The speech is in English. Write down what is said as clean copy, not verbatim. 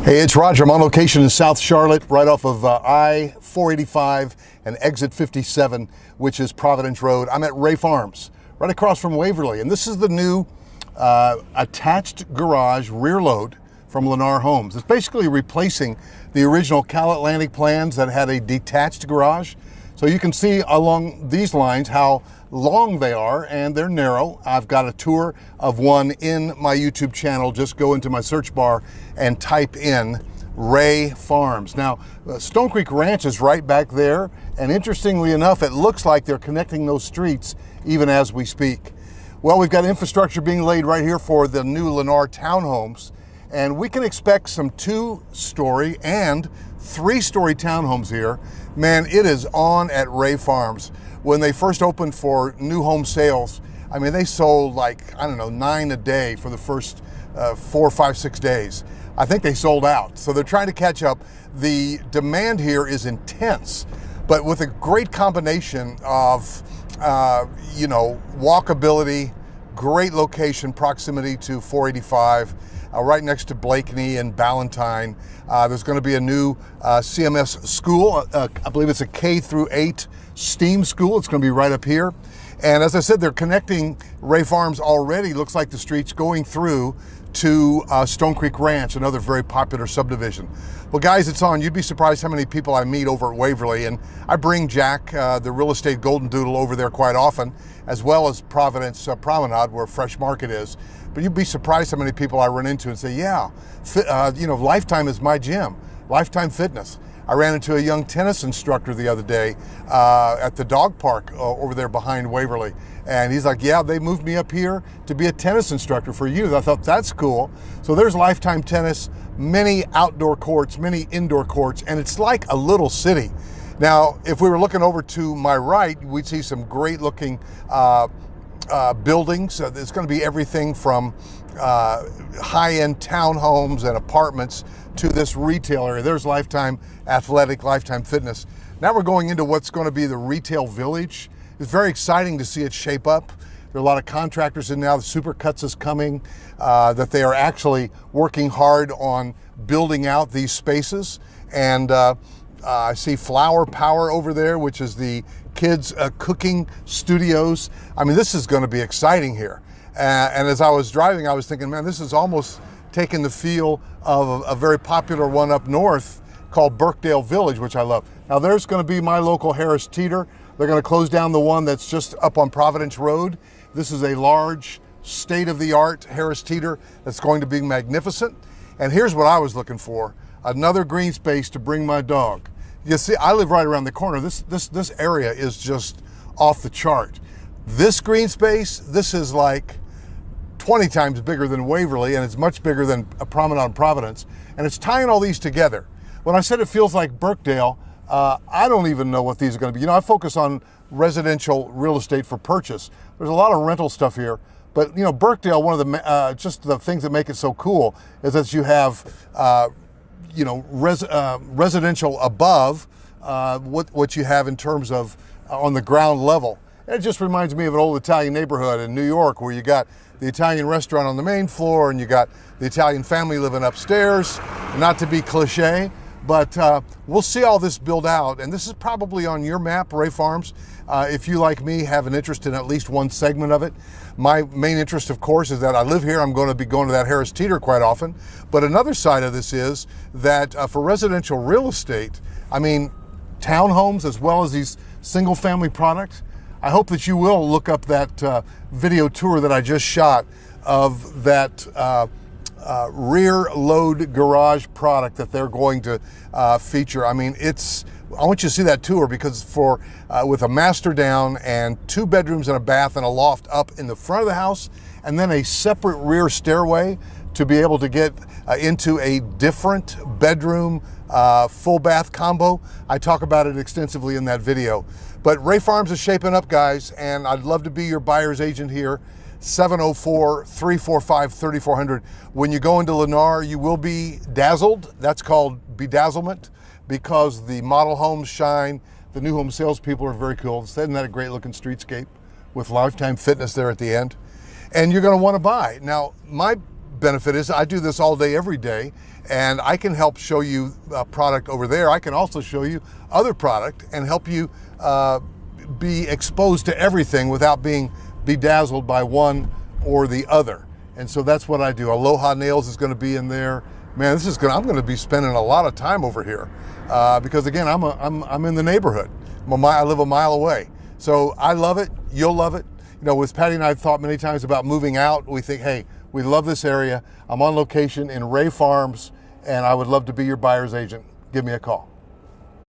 Hey, it's Roger. I'm on location in South Charlotte, right off of I-485 and exit 57, which is Providence Road. I'm at Ray Farms, right across from Waverly. And this is the new attached garage rear load from Lennar Homes. It's basically replacing the original Cal Atlantic plans that had a detached garage. So you can see along these lines how long they are, and they're narrow. I've got a tour of one in my YouTube channel. Just go into my search bar and type in Ray Farms. Now, Stone Creek Ranch is right back there, and interestingly enough, it looks like they're connecting those streets even as we speak. Well, we've got infrastructure being laid right here for the new Lennar Townhomes, and we can expect some 2-story and 3-story townhomes here. Man, it is on at Ray Farms. When they first opened for new home sales, I mean, they sold like, I don't know, 9 a day for the first 4, 5, 6 days. I think they sold out. So they're trying to catch up. The demand here is intense, but with a great combination of, walkability, great location, proximity to 485, right next to Blakeney and Ballantyne. There's going to be a new CMS school. I believe it's a K through 8 STEAM school. It's going to be right up here. And as I said, they're connecting Ray Farms already. Looks like the streets going through to Stone Creek Ranch, another very popular subdivision. Well, guys, it's on. You'd be surprised how many people I meet over at Waverly. And I bring Jack, the real estate golden doodle, over there quite often, as well as Providence Promenade, where Fresh Market is. But you'd be surprised how many people I run into and say, yeah, Lifetime is my gym, Lifetime Fitness. I ran into a young tennis instructor the other day at the dog park over there behind Waverly. And he's like, yeah, they moved me up here to be a tennis instructor for youth. I thought, that's cool. So there's Lifetime Tennis, many outdoor courts, many indoor courts, and it's like a little city. Now, if we were looking over to my right, we'd see some great looking buildings. It's going to be everything from high-end townhomes and apartments to this retail area. There's Lifetime Athletic, Lifetime Fitness. Now we're going into what's going to be the retail village. It's very exciting to see it shape up. There are a lot of contractors in now. The Supercuts is coming, that they are actually working hard on building out these spaces. And I see Flower Power over there, which is the kids' cooking studios. I mean, this is going to be exciting here. And as I was driving, I was thinking, man, this is almost taking the feel of a very popular one up north called Birkdale Village, which I love. Now, there's going to be my local Harris Teeter. They're going to close down the one that's just up on Providence Road. This is a large, state-of-the-art Harris Teeter that's going to be magnificent. And here's what I was looking for: another green space to bring my dog. You see, I live right around the corner. This area is just off the chart. This green space, this is like 20 times bigger than Waverly, and it's much bigger than a Promenade on Providence. And it's tying all these together. When I said it feels like Birkdale, I don't even know what these are going to be. I focus on residential real estate for purchase. There's a lot of rental stuff here, but Birkdale, one of the just the things that make it so cool is that you have residential above what you have in terms of on the ground level. And it just reminds me of an old Italian neighborhood in New York where you got the Italian restaurant on the main floor and you got the Italian family living upstairs. Not to be cliche, but we'll see all this build out. And this is probably on your map, Ray Farms. If you, like me, have an interest in at least one segment of it. My main interest, of course, is that I live here. I'm going to be going to that Harris Teeter quite often. But another side of this is that for residential real estate, I mean, townhomes as well as these single family products, I hope that you will look up that video tour that I just shot of that rear load garage product that they're going to feature. I mean, I want you to see that tour because with a master down and 2 bedrooms and a bath and a loft up in the front of the house, and then a separate rear stairway to be able to get into a different bedroom full bath combo. I talk about it extensively in that video. But Ray Farms is shaping up, guys, and I'd love to be your buyer's agent here. 704-345-3400. When you go into Lennar, you will be dazzled. That's called bedazzlement, because the model homes shine. The new home salespeople are very cool. Isn't that a great looking streetscape with Lifetime Fitness there at the end? And you're going to want to buy. Now, my benefit is I do this all day, every day, and I can help show you a product over there. I can also show you other product and help you be exposed to everything without being bedazzled by one or the other. And so that's what I do. Aloha Nails is going to be in there. Man, I'm going to be spending a lot of time over here because again, I'm in the neighborhood. I live a mile away. So I love it. You'll love it. You know, with Patty and I have thought many times about moving out. We think, hey, we love this area. I'm on location in Ray Farms, and I would love to be your buyer's agent. Give me a call.